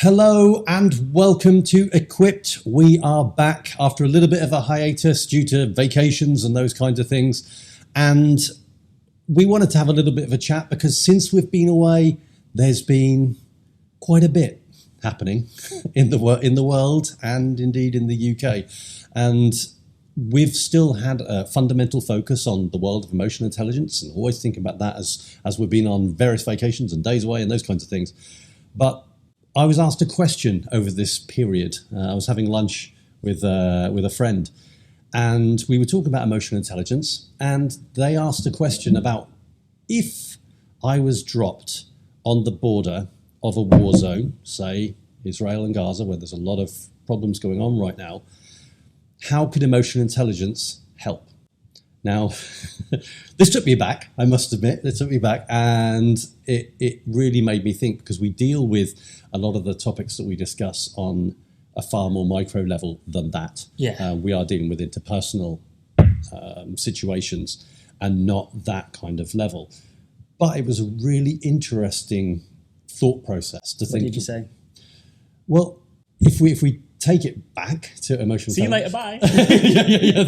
Hello and welcome to Equipped. We are back after a little bit of a hiatus due to vacations and those kinds of things. And we wanted to have a little bit of a chat because since we've been away, there's been quite a bit happening in the world and indeed in the UK. And we've still had a fundamental focus on the world of emotional intelligence and always thinking about that as we've been on various vacations and days away and those kinds of things. But I was asked a question over this period. I was having lunch with a friend, and we were talking about emotional intelligence, and they asked a question about if I was dropped on the border of a war zone, say Israel and Gaza, where there's a lot of problems going on right now, how could emotional intelligence help? Now, this took me back, I must admit. It took me back, and it really made me think, because we deal with a lot of the topics that we discuss on a far more micro level than that. Yeah. We are dealing with interpersonal situations and not that kind of level. But it was a really interesting thought process to think. What did you say? Well, if we take it back to emotional. See you later, bye. yeah.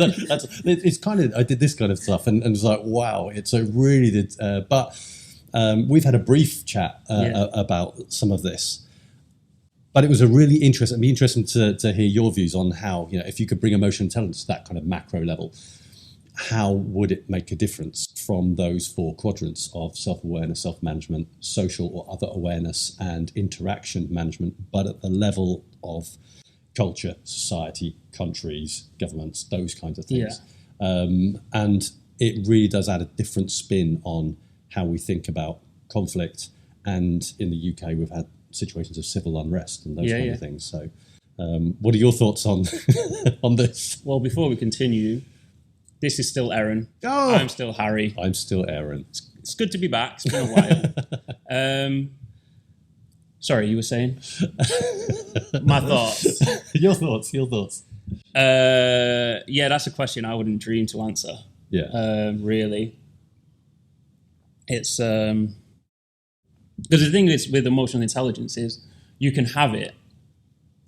It's kind of, I did this kind of stuff, and it's like, wow, it really did. But we've had a brief chat about some of this. But it was it'd be interesting to hear your views on how, if you could bring emotional intelligence to that kind of macro level, how would it make a difference from those four quadrants of self-awareness, self-management, social or other awareness, and interaction management, but at the level of culture, society, countries, governments, those kinds of things. Yeah. And it really does add a different spin on how we think about conflict. And in the UK, we've had situations of civil unrest and those kind of things. So what are your thoughts on on this? Well, before we continue, this is still Aaron. Oh, I'm still Harry. I'm still Aaron. It's good to be back. It's been a while. Sorry, you were saying? My thoughts. Your thoughts. Yeah, that's a question I wouldn't dream to answer. Yeah. Really. It's because the thing is with emotional intelligence is you can have it,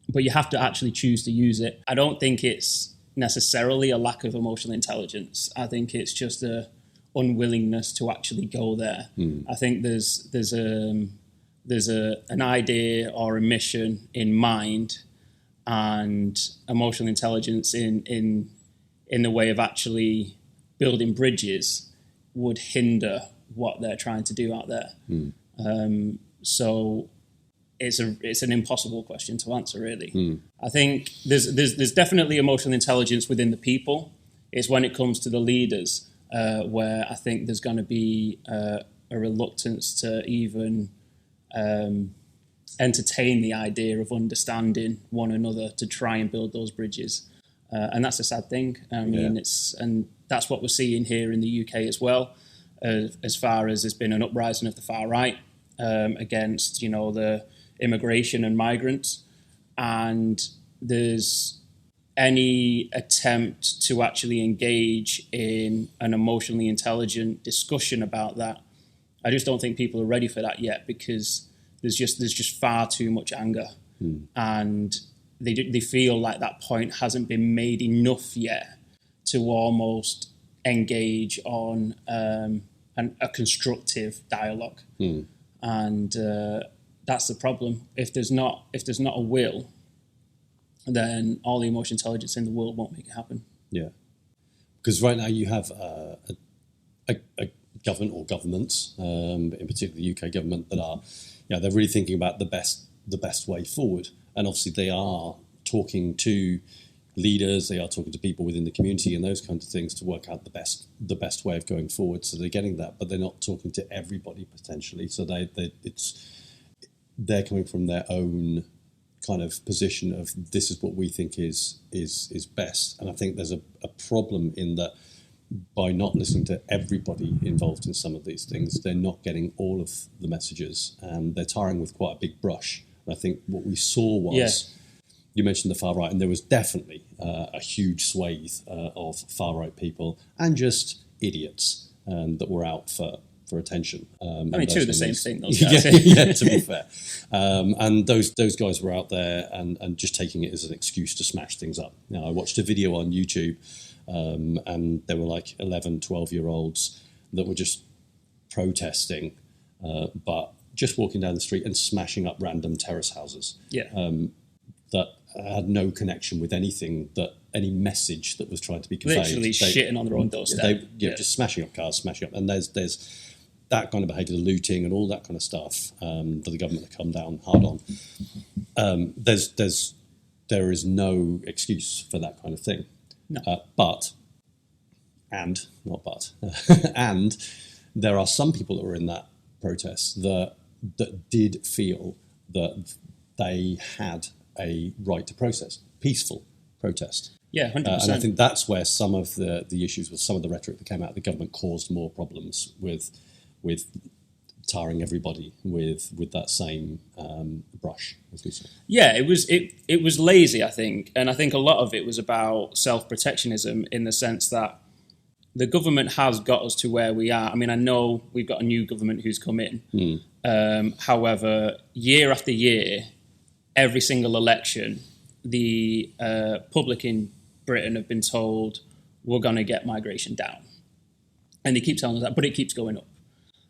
but you have to actually choose to use it. I don't think it's necessarily a lack of emotional intelligence. I think it's just a unwillingness to actually go there. I think there's an idea or a mission in mind, and emotional intelligence in the way of actually building bridges would hinder what they're trying to do out there. So it's an impossible question to answer, really. I think there's definitely emotional intelligence within the people. It's when it comes to the leaders where I think there's going to be a reluctance to even entertain the idea of understanding one another to try and build those bridges. And that's a sad thing. I mean, and that's what we're seeing here in the UK as well, as far as there's been an uprising of the far right against, the immigration and migrants. And there's any attempt to actually engage in an emotionally intelligent discussion about that. I just don't think people are ready for that yet, because there's just far too much anger, and they feel like that point hasn't been made enough yet to almost engage on a constructive dialogue, and that's the problem. If there's not a will, then all the emotional intelligence in the world won't make it happen. Yeah, because right now you have a government or governments, in particular the UK government, that are, they're really thinking about the best way forward. And obviously they are talking to leaders, they are talking to people within the community and those kinds of things to work out the best way of going forward. So they're getting that, but they're not talking to everybody potentially. So they're coming from their own kind of position of this is what we think is best. And I think there's a problem in that by not listening to everybody involved in some of these things, they're not getting all of the messages, and they're tarring with quite a big brush. And I think what we saw was, you mentioned the far right, and there was definitely a huge swathe of far right people and just idiots that were out for for attention. I mean, two of the same thing, those yeah, guys. yeah, to be fair. And those guys were out there and just taking it as an excuse to smash things up. Now, I watched a video on YouTube, and there were like 11, 12-year-olds that were just protesting, but just walking down the street and smashing up random terrace houses. Yeah. That had no connection with any message that was trying to be conveyed. Literally shitting on their own doorstep. Just smashing up cars, smashing up. And there's that kind of behaviour, the looting and all that kind of stuff that the government have come down hard on. There is no excuse for that kind of thing. No. And there are some people that were in that protest that did feel that they had a right to protest, peaceful protest. Yeah, 100%. And I think that's where some of the issues with some of the rhetoric that came out of the government caused more problems with tarring everybody with that same brush, as we say. Yeah, it was lazy, I think, and I think a lot of it was about self-protectionism in the sense that the government has got us to where we are. I mean, I know we've got a new government who's come in. However, year after year, every single election, the public in Britain have been told we're going to get migration down. And they keep telling us that, but it keeps going up.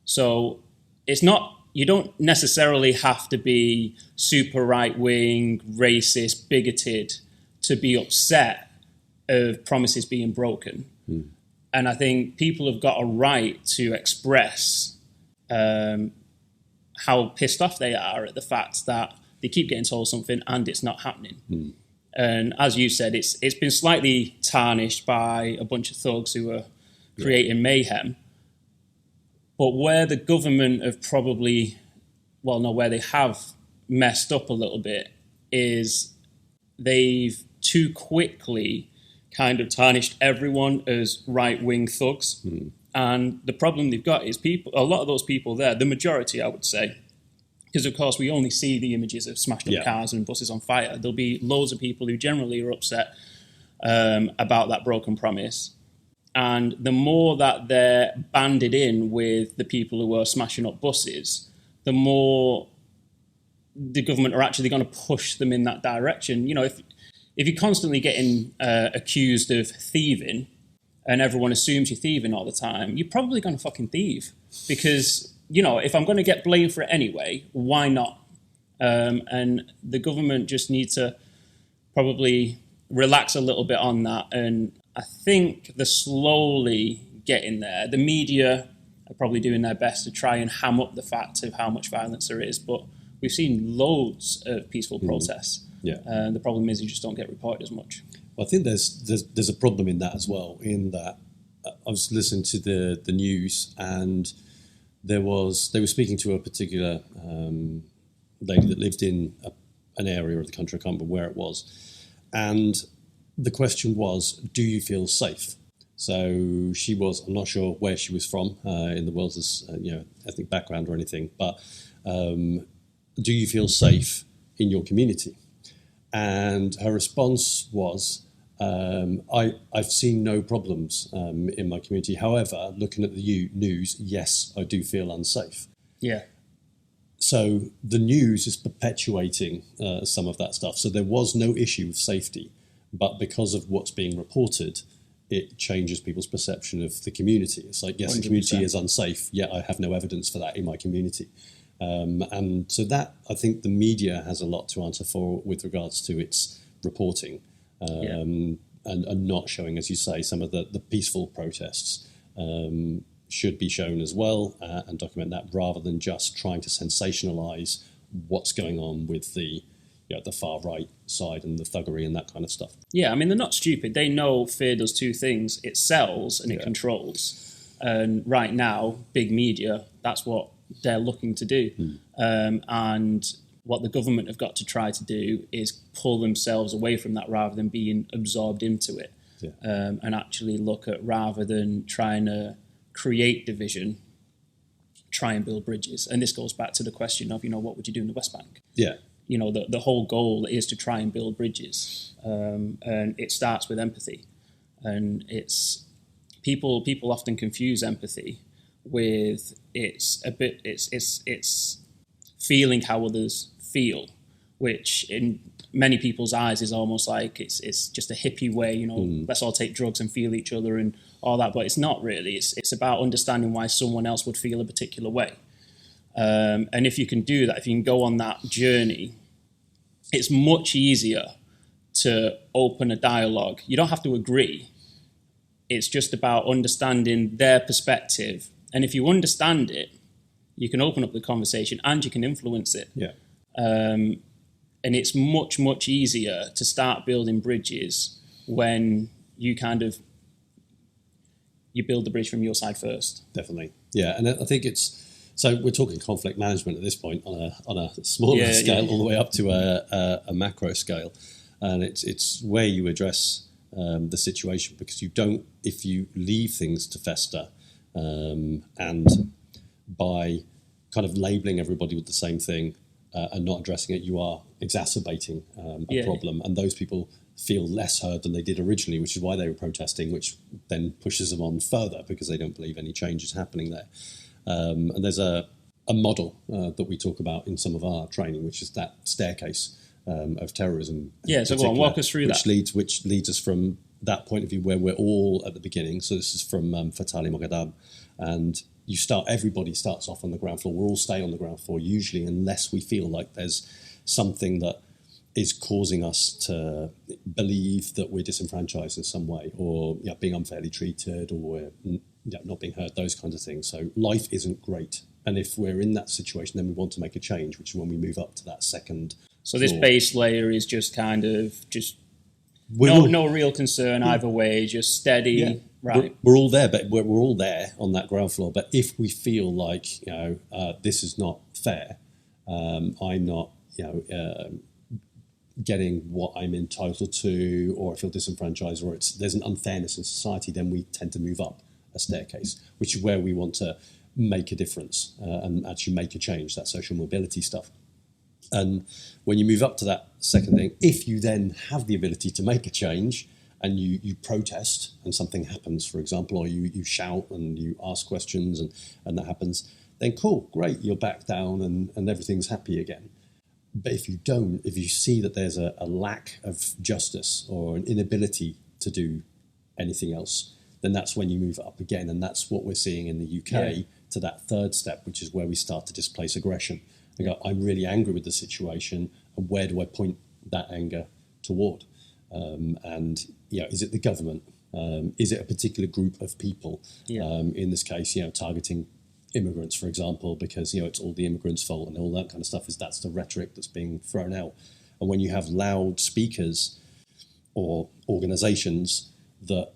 So it's not, you don't necessarily have to be super right-wing, racist, bigoted to be upset of promises being broken. And I think people have got a right to express how pissed off they are at the fact that they keep getting told something and it's not happening. And as you said, it's been slightly tarnished by a bunch of thugs who are creating mayhem. But where the government have where they have messed up a little bit is they've too quickly kind of tarnished everyone as right-wing thugs. And the problem they've got is a lot of those people there, the majority, I would say, because, of course, we only see the images of smashed up cars and buses on fire. There'll be loads of people who generally are upset about that broken promise. And the more that they're banded in with the people who are smashing up buses, the more the government are actually going to push them in that direction. You know, if you're constantly getting accused of thieving and everyone assumes you're thieving all the time, you're probably going to fucking thieve because... You know, if I'm going to get blamed for it anyway, why not? And the government just needs to probably relax a little bit on that. And I think they're slowly getting there. The media are probably doing their best to try and ham up the fact of how much violence there is. But we've seen loads of peaceful protests. The problem is you just don't get reported as much. Well, I think there's a problem in that as well, in that I was listening to the news and... they were speaking to a particular lady that lived in an area of the country, I can't remember where it was, and the question was, do you feel safe? So she was, I'm not sure where she was from in the Wales' ethnic background or anything, but do you feel safe in your community? And her response was, I've seen no problems in my community. However, looking at the news, yes, I do feel unsafe. Yeah. So the news is perpetuating some of that stuff. So there was no issue with safety, but because of what's being reported, it changes people's perception of the community. It's like, yes, 100%. The community is unsafe, yet I have no evidence for that in my community. And so that, I think the media has a lot to answer for with regards to its reporting. And not showing, as you say, some of the peaceful protests should be shown as well and document that rather than just trying to sensationalise what's going on with the far right side and the thuggery and that kind of stuff. Yeah, I mean, they're not stupid. They know fear does two things. It sells and it controls. And right now, big media, that's what they're looking to do. And what the government have got to try to do is pull themselves away from that rather than being absorbed into it. And actually look at, rather than trying to create division, try and build bridges. And this goes back to the question of, what would you do in the West Bank? The whole goal is to try and build bridges. And it starts with empathy. And it's people often confuse empathy with it's feeling how others feel, which in many people's eyes is almost like it's just a hippie way, you know, let's all take drugs and feel each other and all that, but it's not really. It's about understanding why someone else would feel a particular way. And if you can do that, if you can go on that journey, it's much easier to open a dialogue. You don't have to agree. It's just about understanding their perspective. And if you understand it, you can open up the conversation and you can influence it. Yeah. And it's much, much easier to start building bridges when you you build the bridge from your side first. Definitely. Yeah. And I think so we're talking conflict management at this point on a smaller scale, all the way up to a macro scale. And it's where you address the situation, because if you leave things to fester, and by kind of labeling everybody with the same thing and not addressing it, you are exacerbating a problem. And those people feel less heard than they did originally, which is why they were protesting, which then pushes them on further because they don't believe any change is happening there. And there's a model that we talk about in some of our training, which is that staircase of terrorism. Yeah, so go on, walk us through that. Which leads us from that point of view where we're all at the beginning. So this is from Fatali Moghadam, and everybody starts off on the ground floor. We'll all stay on the ground floor usually, unless we feel like there's something that is causing us to believe that we're disenfranchised in some way, or being unfairly treated, or we're not being heard, those kinds of things. So life isn't great. And if we're in that situation, then we want to make a change, which is when we move up to that second So floor. this base layer is just kind of no real concern either way, just steady. Yeah. Right. We're all there, but we're all there on that ground floor. But if we feel like, this is not fair, I'm not, getting what I'm entitled to, or I feel disenfranchised, or there's an unfairness in society, then we tend to move up a staircase, which is where we want to make a difference and actually make a change, that social mobility stuff. And when you move up to that second thing, if you then have the ability to make a change and you protest and something happens, for example, or you shout and you ask questions and that happens, then cool, great, you're back down and everything's happy again. But if you don't, if you see that there's a lack of justice or an inability to do anything else, then that's when you move up again. And that's what we're seeing in the UK to that third step, which is where we start to displace aggression. I go, I'm really angry with the situation, and where do I point that anger toward? Is it the government? Is it a particular group of people? In this case, targeting immigrants, for example, because it's all the immigrants' fault and all that kind of stuff. That's the rhetoric that's being thrown out. And when you have loud speakers or organisations that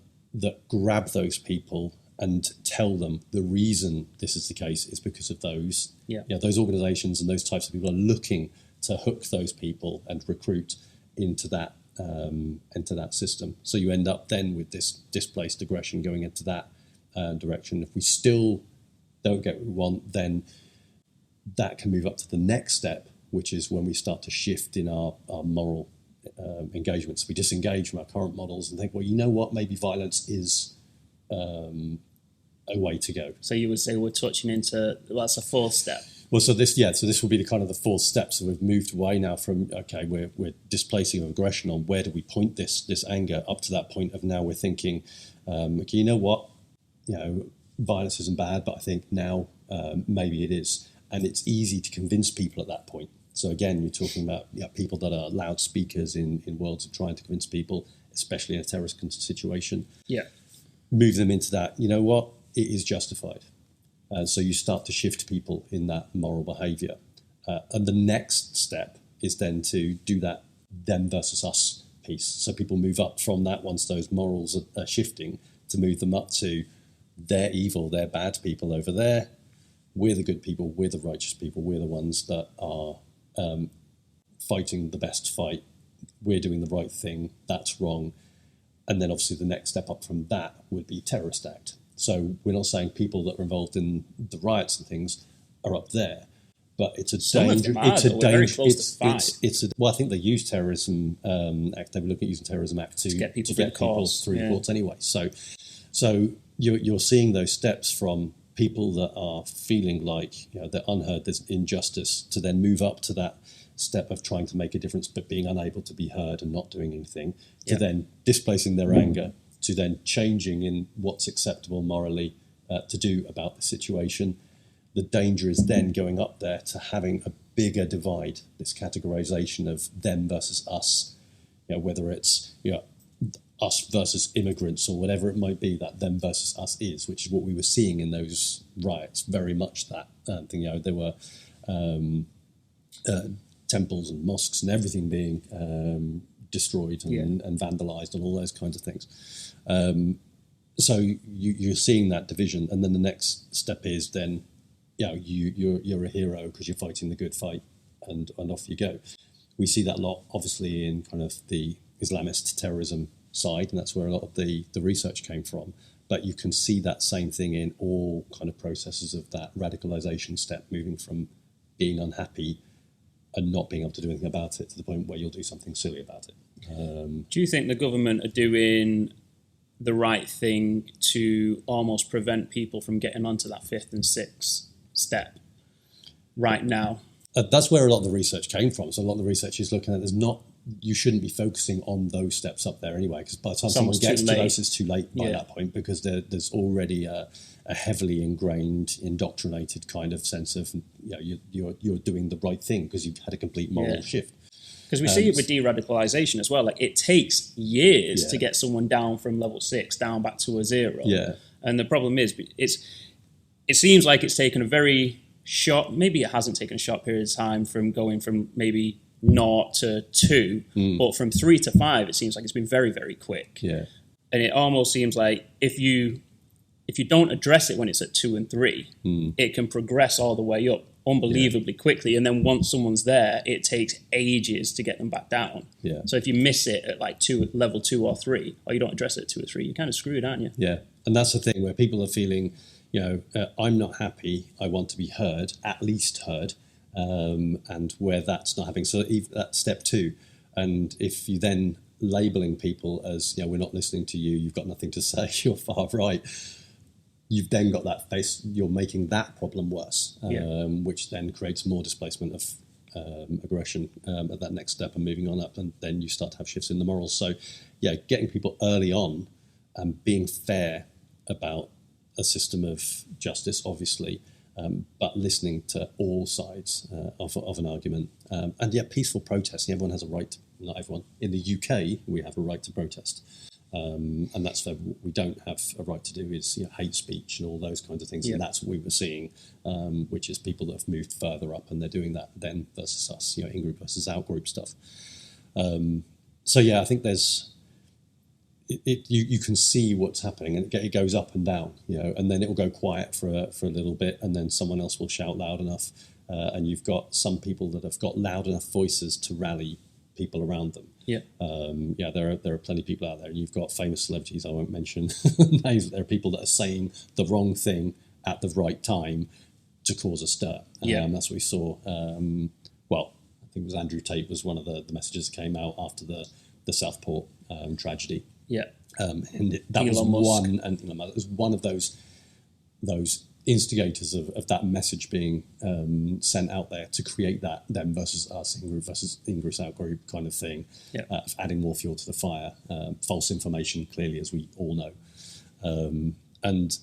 grab those people and tell them the reason this is the case is because of those. Those organisations and those types of people are looking to hook those people and recruit into that system. So you end up then with this displaced aggression going into that direction. If we still don't get what we want, then that can move up to the next step, which is when we start to shift in our moral engagements. We disengage from our current models and think, well, you know what, maybe violence is a way to go. So you would say we're touching into, that's a fourth step. Well, so this will be the kind of the fourth step. So we've moved away now from, we're displacing aggression on where do we point this anger, up to that point of now we're thinking, you know what, violence isn't bad, but I think now maybe it is. And it's easy to convince people at that point. So again, you're talking about people that are loudspeakers in worlds of trying to convince people, especially in a terrorist situation. Yeah. Move them into that, you know what, it is justified. So you start to shift people in that moral behaviour. And the next step is then to do that them versus us piece. So people move up from that once those morals are shifting, to move them up to they're evil, they're bad people over there. We're the good people, we're the righteous people, we're the ones that are fighting the best fight. We're doing the right thing, that's wrong. And then obviously the next step up from that would be terrorist act. So we're not saying people that are involved in the riots and things are up there, but it's a danger. It's a danger. Well, I think they use terrorism act. They were looking at using terrorism act to get people through the courts anyway. So you're seeing those steps from people that are feeling like they're unheard, there's injustice, to then move up to that step of trying to make a difference but being unable to be heard and not doing anything, to then displacing their anger, to then changing in what's acceptable morally to do about the situation. The danger is then going up there to having a bigger divide, this categorization of them versus us, whether it's us versus immigrants or whatever it might be, that them versus us is, which is what we were seeing in those riots, very much that thing. There were temples and mosques and everything being destroyed and vandalized and all those kinds of things. So you're seeing that division, and then the next step is then, you're a hero because you're fighting the good fight, and off you go. We see that a lot, obviously, in kind of the Islamist terrorism side, and that's where a lot of the research came from. But you can see that same thing in all kind of processes of that radicalization step, moving from being unhappy and not being able to do anything about it to the point where you'll do something silly about it. Do you think the government are doing the right thing to almost prevent people from getting onto that fifth and sixth step right now? That's where a lot of the research came from. So a lot of the research is looking at you shouldn't be focusing on those steps up there anyway, because by the time someone gets to those, it's too late by that point, because there's already a heavily ingrained, indoctrinated kind of sense of you're doing the right thing because you've had a complete moral shift. Because we see it with de-radicalization as well. Like, it takes years to get someone down from level 6 down back to a 0. Yeah. And the problem is, it seems like it's taken a very short, maybe it hasn't taken a short period of time from going from maybe 0 to 2, but from 3 to 5, it seems like it's been very, very quick. Yeah. And it almost seems like if you don't address it when it's at 2 and 3, it can progress all the way up unbelievably quickly. And then once someone's there, it takes ages to get them back down. Yeah. So if you miss it at like level 2 or 3, or you don't address it at 2 or 3, you're kind of screwed, aren't you? Yeah. And that's the thing where people are feeling, I'm not happy, I want to be heard, at least heard. And where that's not happening. So that's step 2. And if you then labeling people as, we're not listening to you, you've got nothing to say, you're far right, you've then got that face, you're making that problem worse, which then creates more displacement of aggression at that next step and moving on up. And then you start to have shifts in the morals. So, getting people early on and being fair about a system of justice, obviously, but listening to all sides of an argument. And peaceful protesting, everyone has a right to, not everyone. In the UK, we have a right to protest. And that's what we don't have a right to do is hate speech and all those kinds of things. Yeah. And that's what we were seeing, which is people that have moved further up and they're doing that then versus us, in-group versus out-group stuff. I think there's... You can see what's happening, and it goes up and down, and then it will go quiet for a little bit, and then someone else will shout loud enough, and you've got some people that have got loud enough voices to rally people around them. There are plenty of people out there, and you've got famous celebrities, I won't mention names, but there are people that are saying the wrong thing at the right time to cause a stir. That's what we saw. I think it was Andrew Tate was one of the messages that came out after the Southport tragedy. That was one, and it was one of those instigators of that message being sent out there to create that them versus us, in-group versus in-group, out-group kind of thing, adding more fuel to the fire, false information, clearly, as we all know. And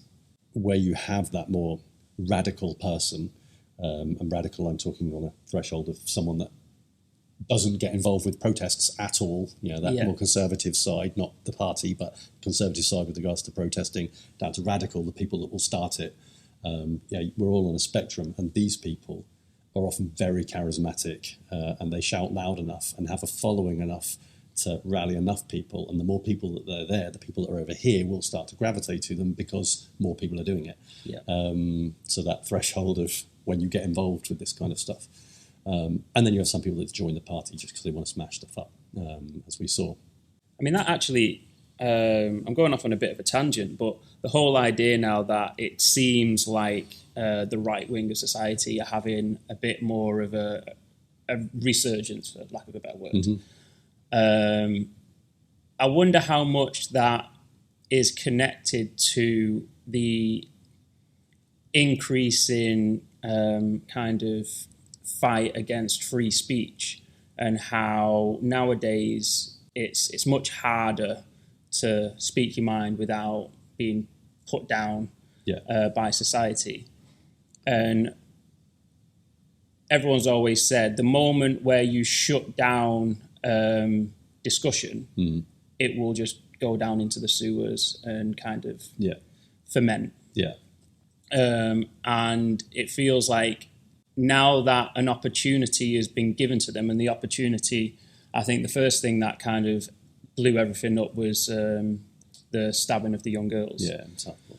where you have that more radical person, and radical, I'm talking on a threshold of someone that doesn't get involved with protests at all, more conservative side, not the party, but conservative side with regards to protesting, down to radical, the people that will start it. We're all on a spectrum, and these people are often very charismatic, and they shout loud enough and have a following enough to rally enough people, and the more people that are there, the people that are over here will start to gravitate to them because more people are doing it. So that threshold of when you get involved with this kind of stuff. And then you have some people that join the party just because they want to smash stuff up, as we saw. I mean, that actually, I'm going off on a bit of a tangent, but the whole idea now that it seems like the right wing of society are having a bit more of a resurgence, for lack of a better word. I wonder how much that is connected to the increasing kind of fight against free speech, and how nowadays it's much harder to speak your mind without being put down by society. And everyone's always said the moment where you shut down discussion, it will just go down into the sewers and kind of ferment. And it feels like now that an opportunity has been given to them, and the opportunity, I think the first thing that kind of blew everything up was the stabbing of the young girls. Yeah, exactly.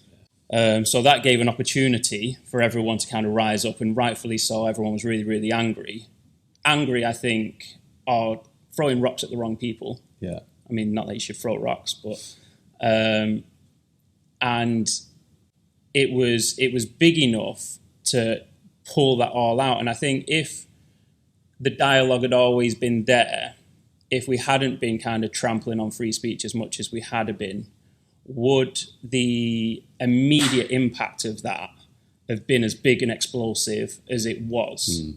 So that gave an opportunity for everyone to kind of rise up, and rightfully so. Everyone was really, really angry. Angry, I think, are throwing rocks at the wrong people. Yeah. I mean, not that you should throw rocks, but and it was big enough to pull that all out. And I think if the dialogue had always been there, if we hadn't been kind of trampling on free speech as much as we had been, would the immediate impact of that have been as big and explosive as it was?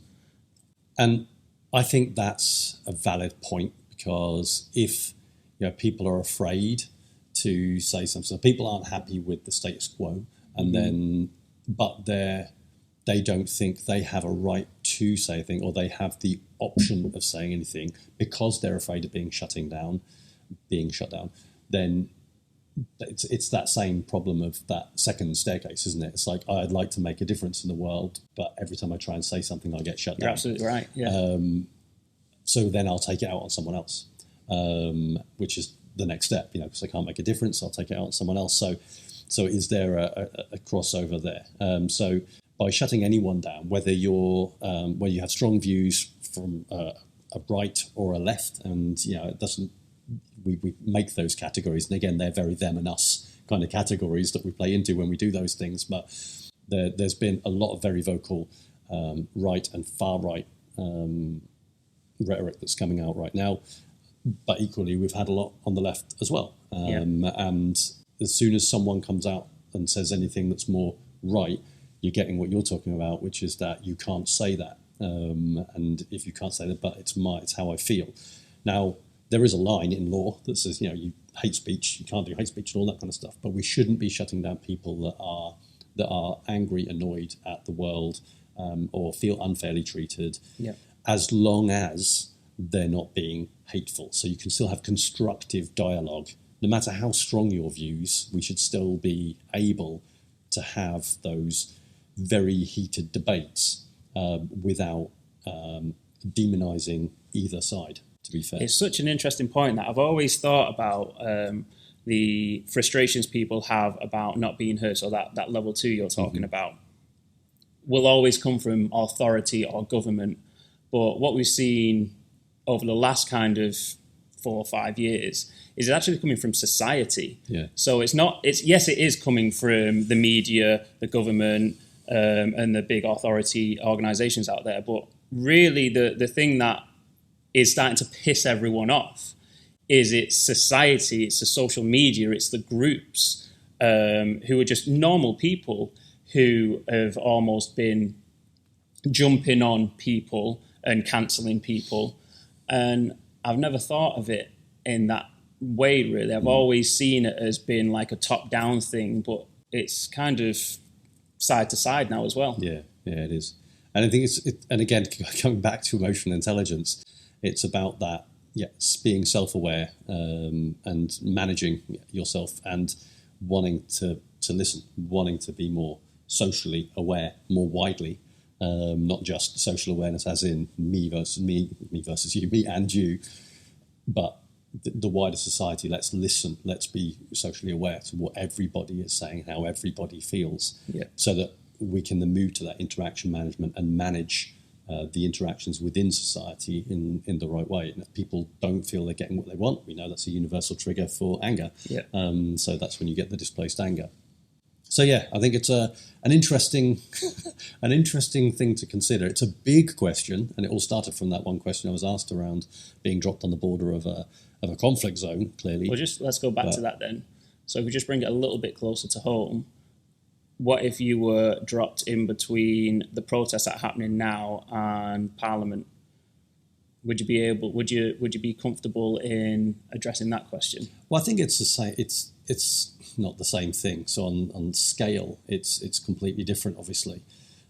And I think that's a valid point, because if people are afraid to say something, so people aren't happy with the status quo, and then but they don't think they have a right to say anything, or they have the option of saying anything because they're afraid of being shut down, then it's that same problem of that second staircase, isn't it? It's like, I'd like to make a difference in the world, but every time I try and say something, I get shut down. You're absolutely right, yeah. So then I'll take it out on someone else, which is the next step, because I can't make a difference, I'll take it out on someone else. So is there a crossover there? So by shutting anyone down, whether you have strong views from a right or a left, and it doesn't. We make those categories, and again, they're very them and us kind of categories that we play into when we do those things. But there's been a lot of very vocal right and far right rhetoric that's coming out right now. But equally, we've had a lot on the left as well. And as soon as someone comes out and says anything that's more right, you're getting what you're talking about, which is that you can't say that. And if you can't say that, but it's how I feel. Now, there is a line in law that says, you hate speech, you can't do hate speech and all that kind of stuff. But we shouldn't be shutting down people that are angry, annoyed at the world, or feel unfairly treated, as long as they're not being hateful. So you can still have constructive dialogue. No matter how strong your views, we should still be able to have those very heated debates without demonizing either side. To be fair, it's such an interesting point that I've always thought about the frustrations people have about not being heard. So that level 2 you're talking about will always come from authority or government. But what we've seen over the last kind of 4 or 5 years is actually coming from society. Yeah. So it is coming from the media, the government, and the big authority organizations out there. But really the thing that is starting to piss everyone off is it's society, it's the social media, it's the groups who are just normal people who have almost been jumping on people and cancelling people. And I've never thought of it in that way, really. I've always seen it as being like a top-down thing, but it's kind of side to side now as well. Yeah, it is. And I think and again, coming back to emotional intelligence, it's about that, being self-aware and managing yourself and wanting to listen, wanting to be more socially aware, more widely, not just social awareness as in me versus you, me and you, but the wider society. Let's listen, let's be socially aware to what everybody is saying, how everybody feels, so that we can then move to that interaction management and manage the interactions within society in the right way. And if people don't feel they're getting what they want, we know that's a universal trigger for anger. So that's when you get the displaced anger. So I think it's an interesting thing to consider. It's a big question, and it all started from that one question I was asked around being dropped on the border of a conflict zone. Clearly, well, let's go back to that then. So if we just bring it a little bit closer to home, what if you were dropped in between the protests that are happening now and Parliament? Would you be able? Would you be comfortable in addressing that question? Well, I think it's the same. It's not the same thing. So on scale, it's completely different, obviously,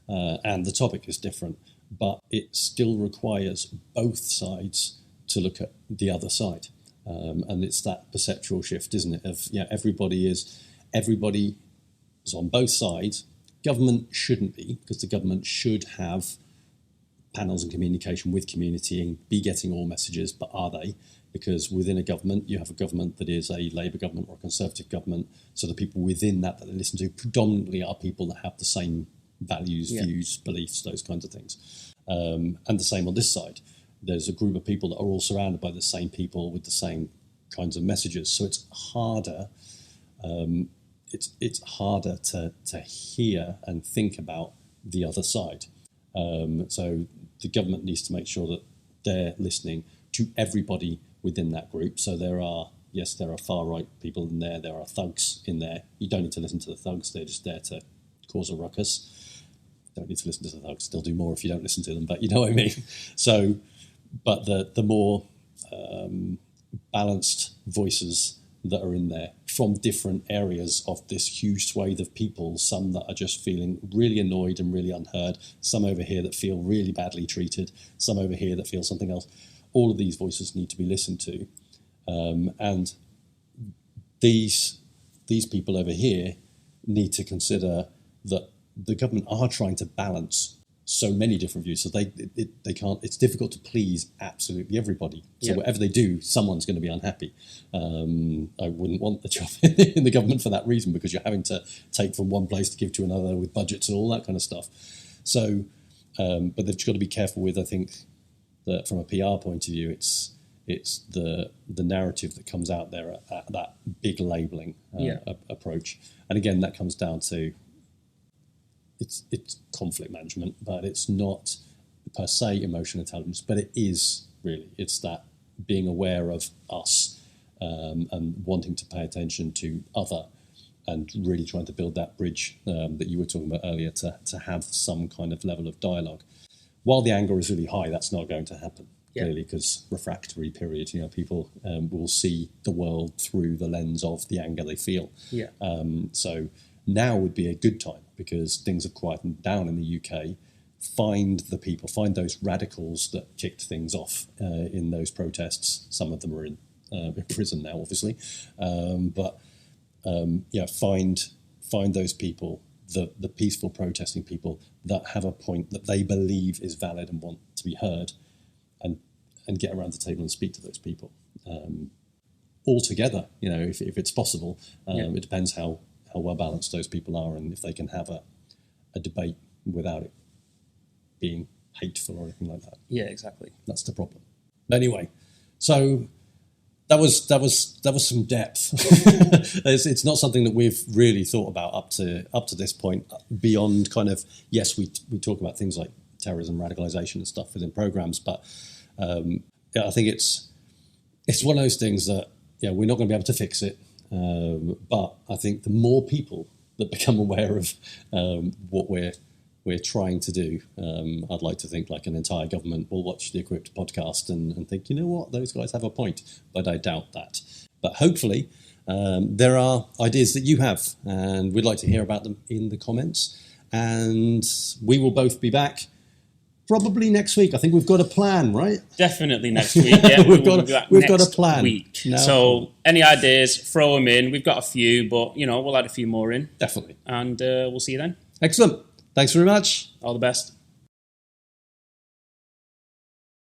and the topic is different. But it still requires both sides to look at the other side, and it's that perceptual shift, isn't it? Of everybody is on both sides. Government shouldn't be, because the government should have panels and communication with community and be getting all messages, but are they? Because within a government, you have a government that is a Labour government or a Conservative government, so the people within that they listen to predominantly are people that have the same values, views, beliefs, those kinds of things. And the same on this side. There's a group of people that are all surrounded by the same people with the same kinds of messages. So it's harder. It's harder to hear and think about the other side. So the government needs to make sure that they're listening to everybody within that group. So there are far right people in there. There are thugs in there. You don't need to listen to the thugs. They're just there to cause a ruckus. Don't need to listen to the thugs. They'll do more if you don't listen to them. But you know what I mean. So, but the more balanced voices that are in there from different areas of this huge swathe of people, some that are just feeling really annoyed and really unheard, some over here that feel really badly treated, some over here that feel something else. All of these voices need to be listened to. And these people over here need to consider that the government are trying to balance so many different views, so they can't. It's difficult to please absolutely everybody. So whatever they do, someone's going to be unhappy. I wouldn't want the job in the government for that reason, because you're having to take from one place to give to another with budgets and all that kind of stuff. So, but they've got to be careful with. I think that from a PR point of view, it's the narrative that comes out there at that big labelling approach, and again that comes down to. It's conflict management, but it's not per se emotional intelligence, but it is really. It's that being aware of us and wanting to pay attention to other and really trying to build that bridge that you were talking about earlier to have some kind of level of dialogue. While the anger is really high, that's not going to happen, clearly, because refractory period, people will see the world through the lens of the anger they feel. So now would be a good time, because things have quietened down in the UK. Find those radicals that kicked things off in those protests. Some of them are in prison now, obviously. Find those people, the peaceful protesting people that have a point that they believe is valid and want to be heard, and get around the table and speak to those people. All together, if it's possible. It depends how well balanced those people are, and if they can have a debate without it being hateful or anything like that. Yeah, exactly. That's the problem. But anyway, so that was some depth. It's not something that we've really thought about up to this point, beyond kind of, yes, we talk about things like terrorism, radicalization and stuff within programs, but I think it's one of those things that we're not going to be able to fix it. But I think the more people that become aware of what we're trying to do, I'd like to think like an entire government will watch the Equipped podcast and think, you know what, those guys have a point, but I doubt that. But hopefully there are ideas that you have, and we'd like to hear about them in the comments. And we will both be back probably next week. I think we've got a plan, right? Definitely next week. Yeah, we've got a plan. Week. No. So any ideas, throw them in. We've got a few, but we'll add a few more in. Definitely. And we'll see you then. Excellent. Thanks very much. All the best.